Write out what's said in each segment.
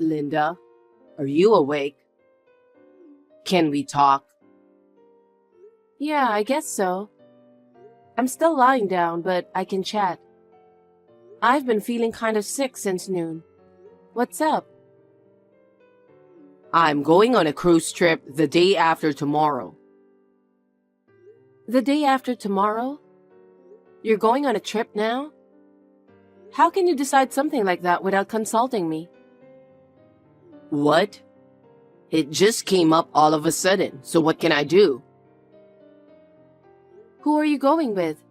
Linda, are you awake? Can we talk? Yeah, I guess so. I'm still lying down, but I can chat. I've been feeling kind of sick since noon. What's up? I'm going on a cruise trip the day after tomorrow. The day after tomorrow? You're going on a trip now? How can you decide something like that without consulting me? What? It just came up all of a sudden, so what can I do? Who are you going with?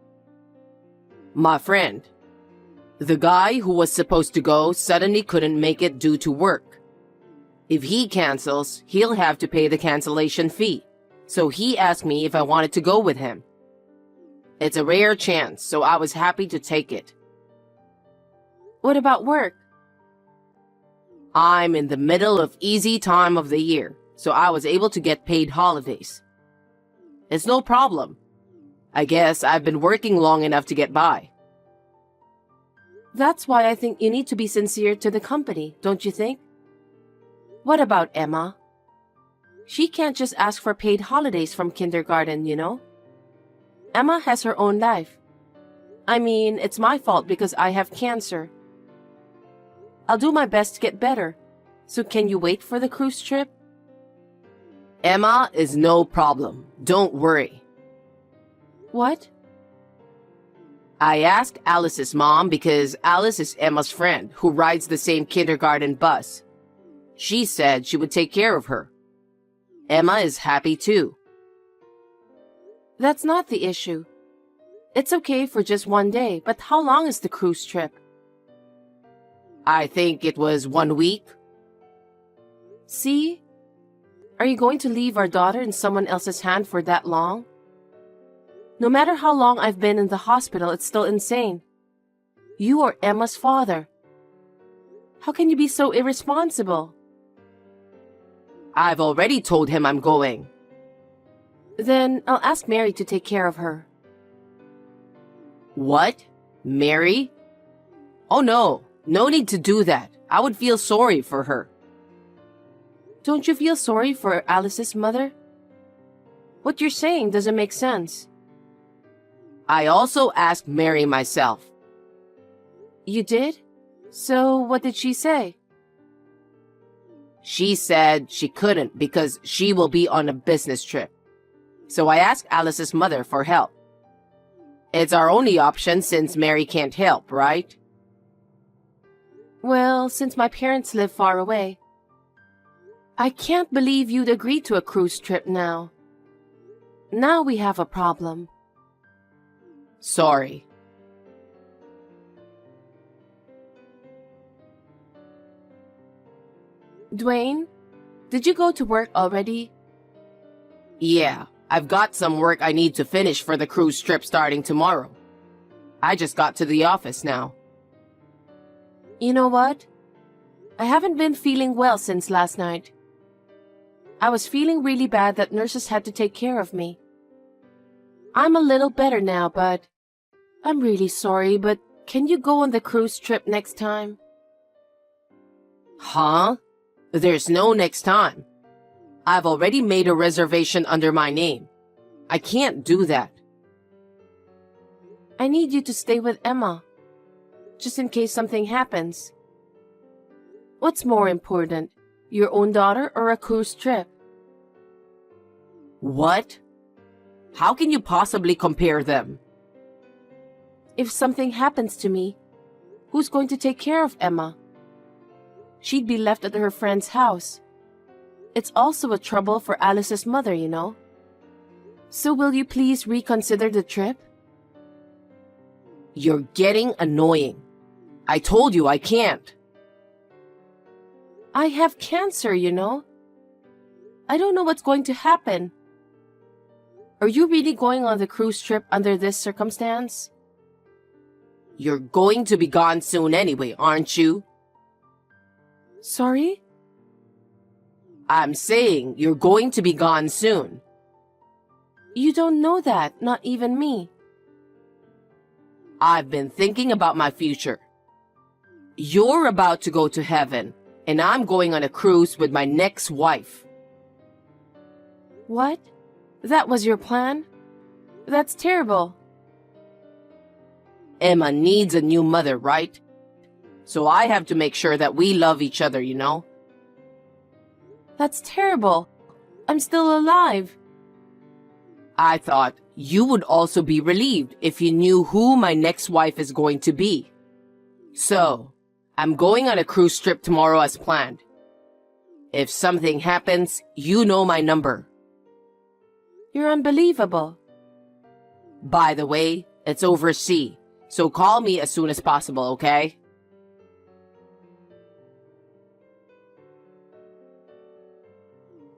My friend. The guy who was supposed to go suddenly couldn't make it due to work. If he cancels, he'll have to pay the cancellation fee. So he asked me if I wanted to go with him. It's a rare chance, so I was happy to take it. What about work? I'm in the middle of easy time of the year, so I was able to get paid holidays. It's no problem. I guess I've been working long enough to get by. That's why I think you need to be sincere to the company, don't you think? What about Emma? She can't just ask for paid holidays from kindergarten, you know? Emma has her own life. I mean, it's my fault because I have cancer. I'll do my best to get better. So can you wait for the cruise trip? Emma is no problem. Don't worry. What? I asked Alice's mom because Alice is Emma's friend who rides the same kindergarten bus. She said she would take care of her. Emma is happy too. That's not the issue. It's okay for just one day, but how long is the cruise trip? I think it was 1 week. See? Are you going to leave our daughter in someone else's hand for that long? No matter how long I've been in the hospital, it's still insane. You are Emma's father. How can you be so irresponsible? I've already told him I'm going. Then I'll ask Mary to take care of her. What? Mary? Oh no, no need to do that. I would feel sorry for her. Don't you feel sorry for Alice's mother? What you're saying doesn't make sense. I also asked Mary myself. You did? So what did she say? She said she couldn't because she will be on a business trip. So I asked Alice's mother for help. It's our only option since Mary can't help, right? Well, since my parents live far away. I can't believe you'd agree to a cruise trip now. Now we have a problem. Sorry. Dwayne, did you go to work already? Yeah, I've got some work I need to finish for the cruise trip starting tomorrow. I just got to the office now. You know what? I haven't been feeling well since last night. I was feeling really bad that nurses had to take care of me. I'm a little better now, but I'm really sorry, but can you go on the cruise trip next time? Huh? There's no next time. I've already made a reservation under my name. I can't do that. I need you to stay with Emma, just in case something happens. What's more important, your own daughter or a cruise trip? What? How can you possibly compare them? If something happens to me, who's going to take care of Emma? She'd be left at her friend's house. It's also a trouble for Alice's mother, you know. So will you please reconsider the trip? You're getting annoying. I told you I can't. I have cancer, you know. I don't know what's going to happen. Are you really going on the cruise trip under this circumstance? You're going to be gone soon anyway, aren't you? Sorry? I'm saying you're going to be gone soon. You don't know that, not even me. I've been thinking about my future. You're about to go to heaven. and I'm going on a cruise with my next wife. What? That was your plan? That's terrible. Emma needs a new mother, right? So I have to make sure that we love each other, you know? That's terrible. I'm still alive. I thought you would also be relieved if you knew who my next wife is going to be. So, I'm going on a cruise trip tomorrow as planned. If something happens, you know my number. You're unbelievable. By the way, it's overseas, so call me as soon as possible, okay?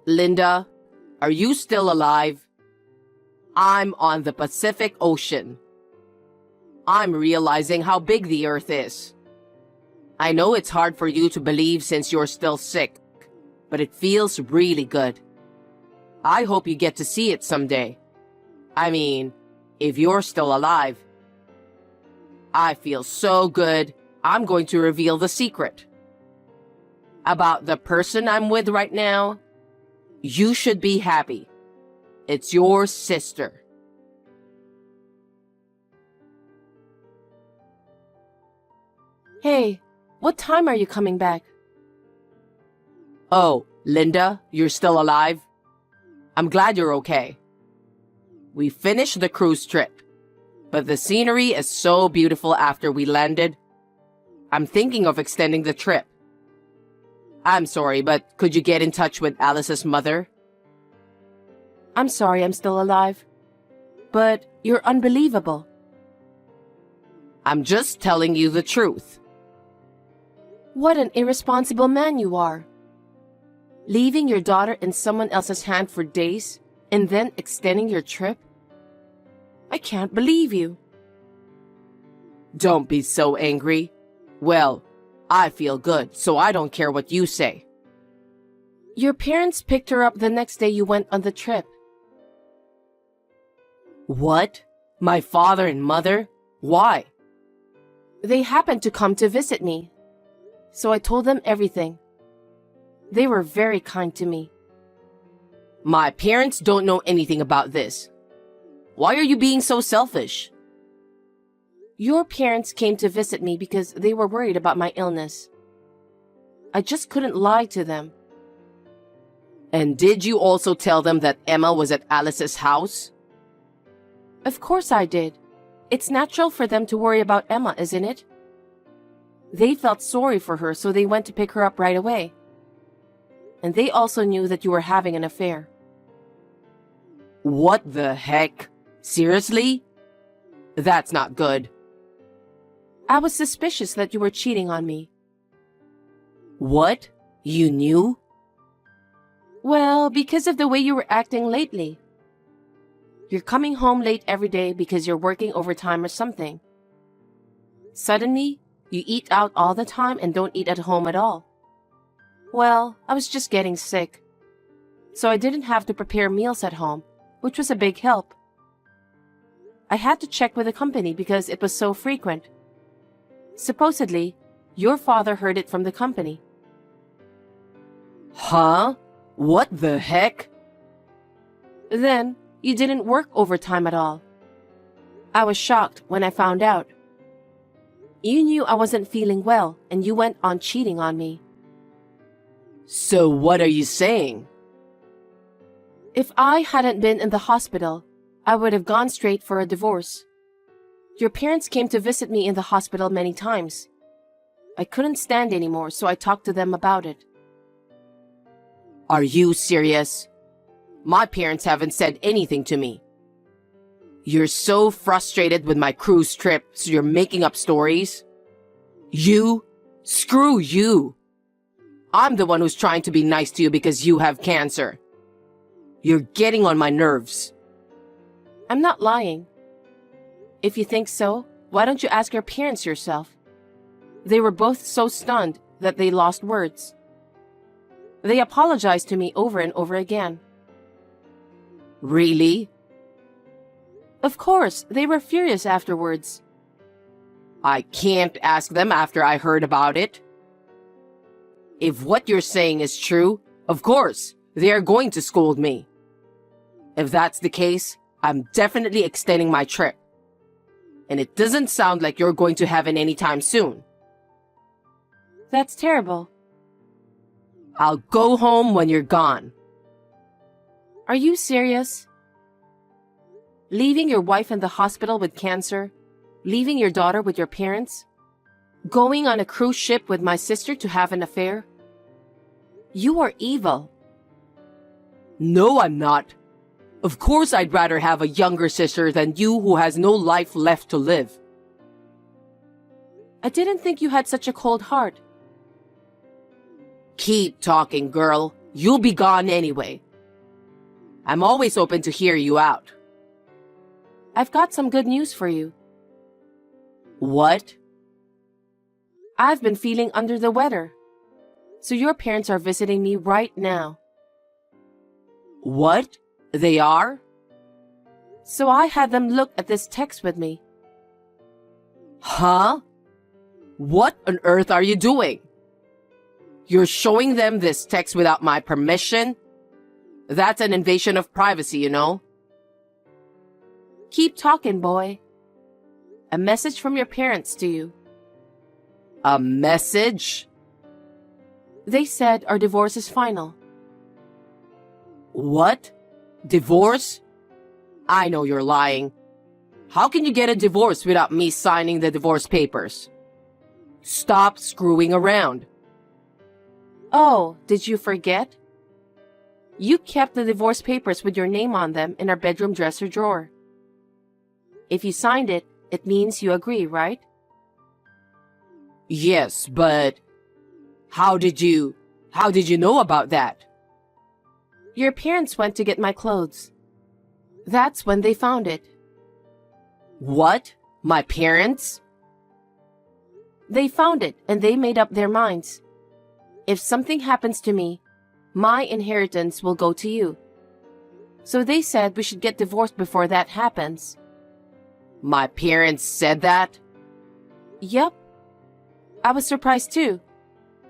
Linda, are you still alive? I'm on the Pacific Ocean. I'm realizing how big the Earth is. I know it's hard for you to believe since you're still sick, but it feels really good. I hope you get to see it someday. I mean, if you're still alive. I feel so good, I'm going to reveal the secret. About the person I'm with right now, you should be happy. It's your sister. Hey, what time are you coming back? Oh, Linda, you're still alive? I'm glad you're okay. We finished the cruise trip, but the scenery is so beautiful after we landed. I'm thinking of extending the trip. I'm sorry, but could you get in touch with Alice's mother? I'm sorry I'm still alive. But you're unbelievable. I'm just telling you the truth. What an irresponsible man you are. Leaving your daughter in someone else's hand for days and then extending your trip? I can't believe you. Don't be so angry. Well, I feel good, so I don't care what you say. Your parents picked her up the next day you went on the trip. What? My father and mother? Why? They happened to come to visit me, so I told them everything. They were very kind to me. My parents don't know anything about this. Why are you being so selfish? Your parents came to visit me because they were worried about my illness. I just couldn't lie to them. And did you also tell them that Emma was at Alice's house? Of course I did. It's natural for them to worry about Emma, isn't it? They felt sorry for her, so they went to pick her up right away. And they also knew that you were having an affair. What the heck? Seriously? That's not good. I was suspicious that you were cheating on me. What? You knew? Well, because of the way you were acting lately. You're coming home late every day because you're working overtime or something. Suddenly, you eat out all the time and don't eat at home at all. Well, I was just getting sick. So I didn't have to prepare meals at home, which was a big help. I had to check with the company because it was so frequent. Supposedly, your father heard it from the company. Huh? What the heck? Then, you didn't work overtime at all. I was shocked when I found out. You knew I wasn't feeling well and you went on cheating on me. So what are you saying? If I hadn't been in the hospital, I would have gone straight for a divorce. Your parents came to visit me in the hospital many times. I couldn't stand anymore, so I talked to them about it. Are you serious? My parents haven't said anything to me. You're so frustrated with my cruise trip, so you're making up stories? You? Screw you! I'm the one who's trying to be nice to you because you have cancer. You're getting on my nerves. I'm not lying. If you think so, why don't you ask your parents yourself? They were both so stunned that they lost words. They apologized to me over and over again. Really? Of course, they were furious afterwards. I can't ask them after I heard about it. If what you're saying is true, of course, they are going to scold me. If that's the case, I'm definitely extending my trip. And it doesn't sound like you're going to have it anytime soon. That's terrible. I'll go home when you're gone. Are you serious? Leaving your wife in the hospital with cancer? Leaving your daughter with your parents? Going on a cruise ship with my sister to have an affair? You are evil. No, I'm not. Of course I'd rather have a younger sister than you who has no life left to live. I didn't think you had such a cold heart. Keep talking, girl. You'll be gone anyway. I'm always open to hear you out. I've got some good news for you. What? I've been feeling under the weather. So your parents are visiting me right now. What? They are? So I had them look at this text with me. Huh? What on earth are you doing? You're showing them this text without my permission? That's an invasion of privacy, you know? Keep talking, boy. A message from your parents to you. A message? They said our divorce is final. What? Divorce? I know you're lying. How can you get a divorce without me signing the divorce papers? Stop screwing around. Oh, did you forget? You kept the divorce papers with your name on them in our bedroom dresser drawer. If you signed it, it means you agree, right? Yes, but how did you know about that? Your parents went to get my clothes. That's when they found it. What? My parents? They found it and they made up their minds. If something happens to me, my inheritance will go to you. So they said we should get divorced before that happens. My parents said that? Yep. I was surprised too.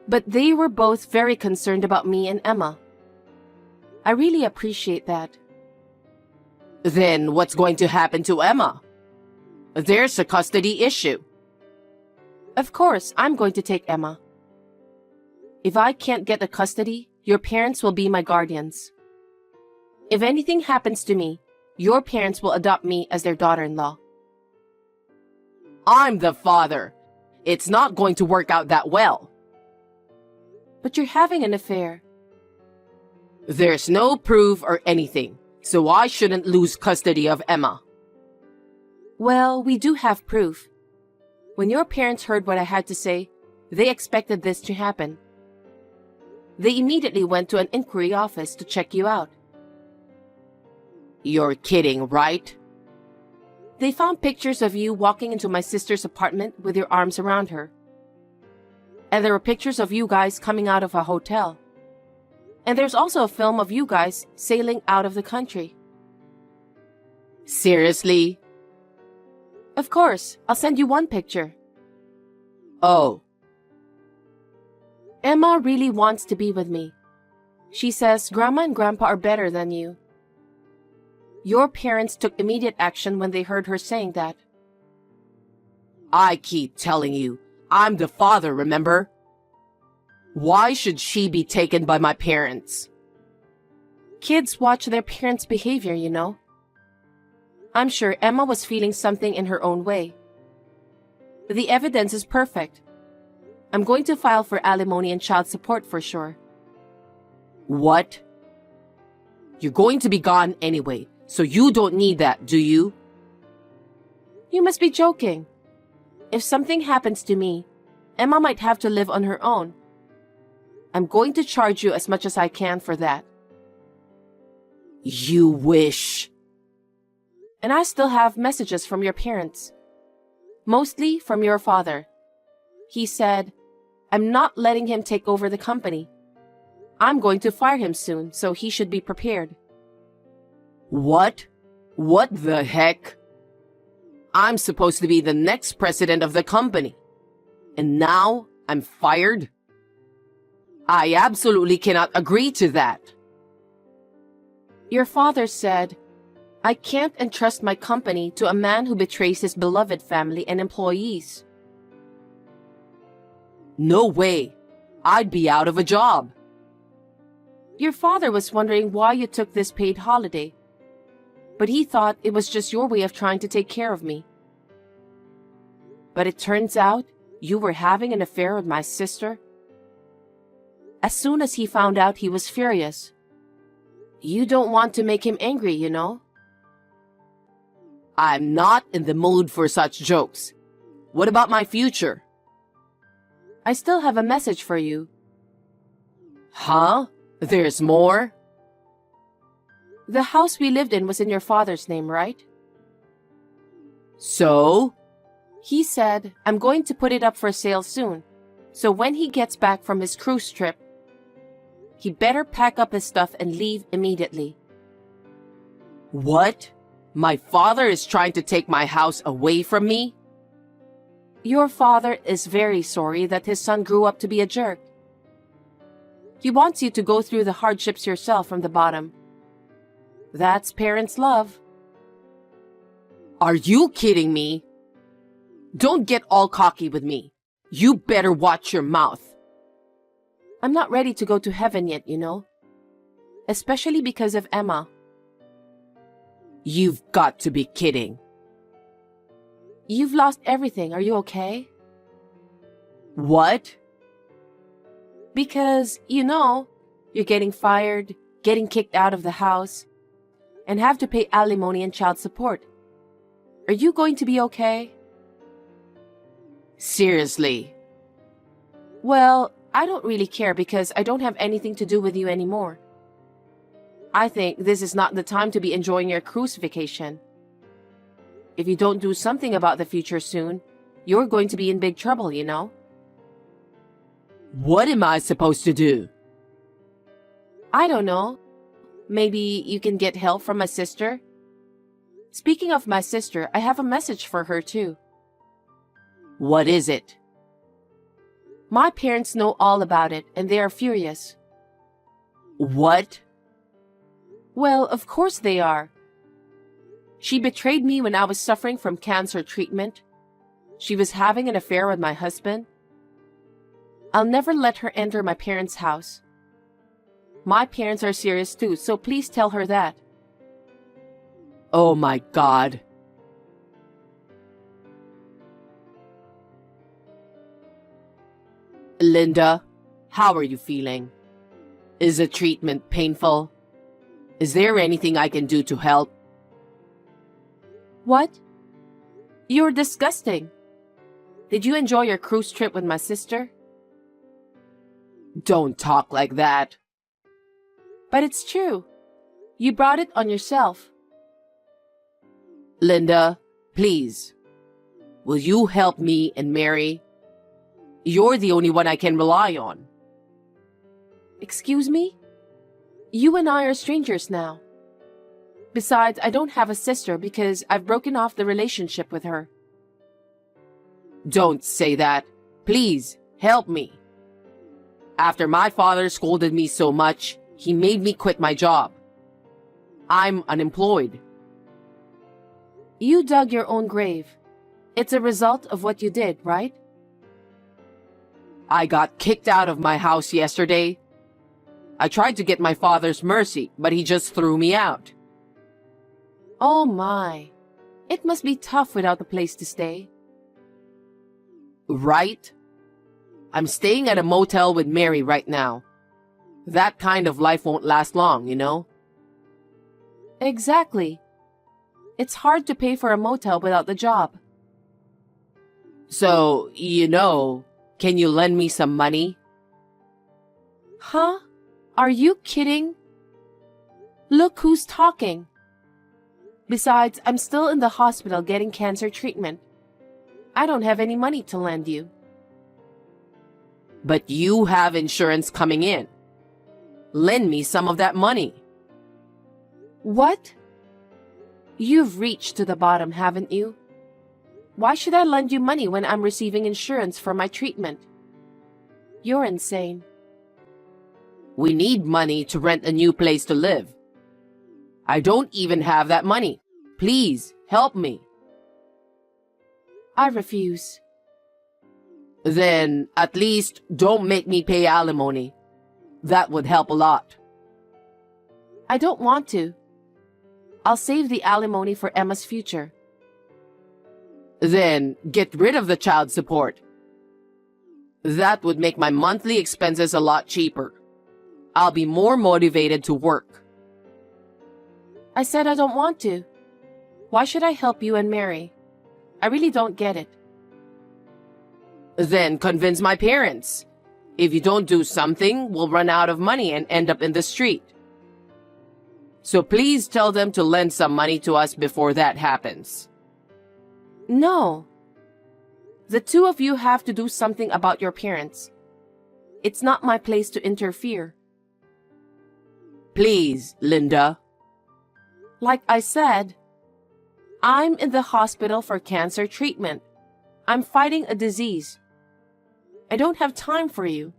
But they were both very concerned about me and Emma. I really appreciate that. Then what's going to happen to Emma? There's a custody issue. Of course, I'm going to take Emma. If I can't get the custody, your parents will be my guardians. If anything happens to me, your parents will adopt me as their daughter-in-law. I'm the father. It's not going to work out that well. But you're having an affair. There's no proof or anything, so I shouldn't lose custody of Emma. Well, we do have proof. When your parents heard what I had to say, they expected this to happen. They immediately went to an inquiry office to check you out. You're kidding, right? They found pictures of you walking into my sister's apartment with your arms around her. And there were pictures of you guys coming out of a hotel. And there's also a film of you guys sailing out of the country. Seriously? Of course, I'll send you one picture. Oh. Emma really wants to be with me. She says Grandma and Grandpa are better than you. Your parents took immediate action when they heard her saying that. I keep telling you, I'm the father, remember? Why should she be taken by my parents? Kids watch their parents' behavior, you know. I'm sure Emma was feeling something in her own way. The evidence is perfect. I'm going to file for alimony and child support for sure. What? You're going to be gone anyway, so you don't need that, do you? You must be joking. If something happens to me, Emma might have to live on her own. I'm going to charge you as much as I can for that. You wish. And I still have messages from your parents. Mostly from your father. He said, I'm not letting him take over the company. I'm going to fire him soon, so he should be prepared. What? What the heck? I'm supposed to be the next president of the company. And now I'm fired? I absolutely cannot agree to that. Your father said, I can't entrust my company to a man who betrays his beloved family and employees. No way. I'd be out of a job. Your father was wondering why you took this paid holiday, but he thought it was just your way of trying to take care of me. But it turns out you were having an affair with my sister. As soon as he found out, he was furious. You don't want to make him angry, you know? I'm not in the mood for such jokes. What about my future? I still have a message for you. Huh? There's more? The house we lived in was in your father's name, right? So? He said, I'm going to put it up for sale soon, so when he gets back from his cruise trip, he better pack up his stuff and leave immediately. What? My father is trying to take my house away from me? Your father is very sorry that his son grew up to be a jerk. He wants you to go through the hardships yourself from the bottom. That's parents' love. Are you kidding me? Don't get all cocky with me. You better watch your mouth. I'm not ready to go to heaven yet, you know. Especially because of Emma. You've got to be kidding. You've lost everything. Are you okay? What? Because, you know, you're getting fired, getting kicked out of the house, and have to pay alimony and child support. Are you going to be okay? Seriously? Well, I don't really care because I don't have anything to do with you anymore. I think this is not the time to be enjoying your cruise vacation. If you don't do something about the future soon, you're going to be in big trouble, you know? What am I supposed to do? I don't know. Maybe you can get help from my sister? Speaking of my sister, I have a message for her too. What is it? My parents know all about it and they are furious. What? Well, of course they are. She betrayed me when I was suffering from cancer treatment. She was having an affair with my husband. I'll never let her enter my parents' house. My parents are serious too, so please tell her that. Oh my God. Linda, how are you feeling? Is the treatment painful? Is there anything I can do to help? What? You're disgusting. Did you enjoy your cruise trip with my sister? Don't talk like that. But it's true. You brought it on yourself. Linda, please. Will you help me and Mary? You're the only one I can rely on. Excuse me? You and I are strangers now. Besides, I don't have a sister because I've broken off the relationship with her. Don't say that. Please, help me. After my father scolded me so much, he made me quit my job. I'm unemployed. You dug your own grave. It's a result of what you did, right? I got kicked out of my house yesterday. I tried to get my father's mercy, but he just threw me out. Oh my. It must be tough without a place to stay. Right? I'm staying at a motel with Mary right now. That kind of life won't last long, you know? Exactly. It's hard to pay for a motel without the job. So, can you lend me some money? Huh? Are you kidding? Look who's talking. Besides, I'm still in the hospital getting cancer treatment. I don't have any money to lend you. But you have insurance coming in. Lend me some of that money. What? You've reached to the bottom, haven't you? Why should I lend you money when I'm receiving insurance for my treatment? You're insane. We need money to rent a new place to live. I don't even have that money. Please, help me. I refuse. Then, at least, don't make me pay alimony. That would help a lot. I don't want to. I'll save the alimony for Emma's future. Then, get rid of the child support. That would make my monthly expenses a lot cheaper. I'll be more motivated to work. I said I don't want to. Why should I help you and Mary? I really don't get it. Then convince my parents. If you don't do something, we'll run out of money and end up in the street. So please tell them to lend some money to us before that happens. No. The two of you have to do something about your parents. It's not my place to interfere. Please, Linda. Like I said, I'm in the hospital for cancer treatment. I'm fighting a disease. I don't have time for you.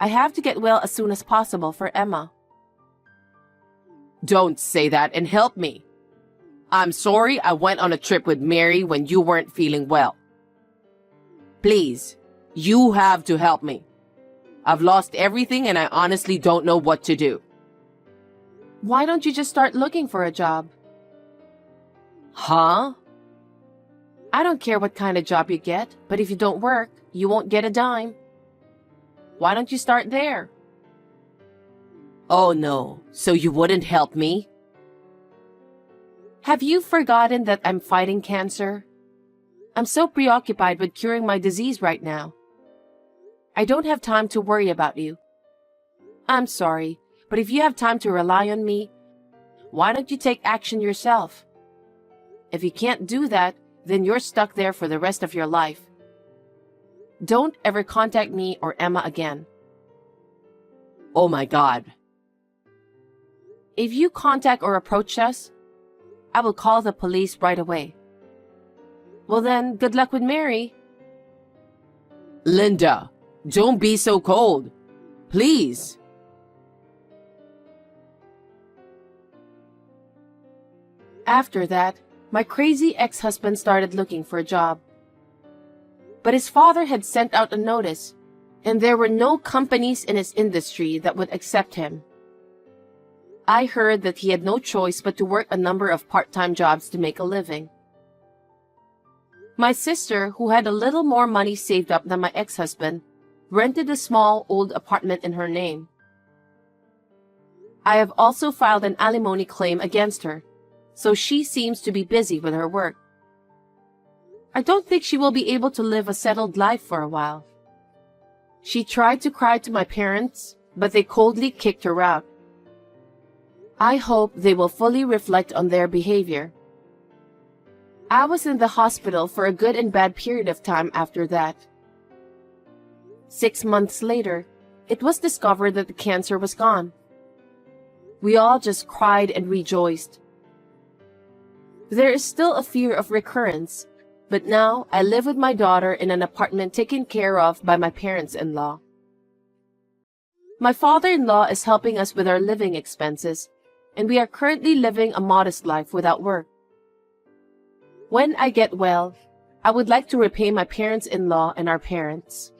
I have to get well as soon as possible for Emma. Don't say that and help me. I'm sorry I went on a trip with Mary when you weren't feeling well. Please, you have to help me. I've lost everything and I honestly don't know what to do. Why don't you just start looking for a job? Huh? I don't care what kind of job you get, but if you don't work, you won't get a dime. Why don't you start there? Oh no, so you wouldn't help me? Have you forgotten that I'm fighting cancer? I'm so preoccupied with curing my disease right now. I don't have time to worry about you. I'm sorry, but if you have time to rely on me, why don't you take action yourself? If you can't do that, then you're stuck there for the rest of your life. Don't ever contact me or Emma again. Oh my God. If you contact or approach us, I will call the police right away. Well then, good luck with Mary. Linda, don't be so cold. Please. After that, my crazy ex-husband started looking for a job. But his father had sent out a notice, and there were no companies in his industry that would accept him. I heard that he had no choice but to work a number of part-time jobs to make a living. My sister, who had a little more money saved up than my ex-husband, rented a small old apartment in her name. I have also filed an alimony claim against her, so she seems to be busy with her work. I don't think she will be able to live a settled life for a while. She tried to cry to my parents, but they coldly kicked her out. I hope they will fully reflect on their behavior. I was in the hospital for a good and bad period of time after that. 6 months later, it was discovered that the cancer was gone. We all just cried and rejoiced. There is still a fear of recurrence, but now I live with my daughter in an apartment taken care of by my parents-in-law. My father-in-law is helping us with our living expenses, and we are currently living a modest life without work. When I get well, I would like to repay my parents-in-law and our parents.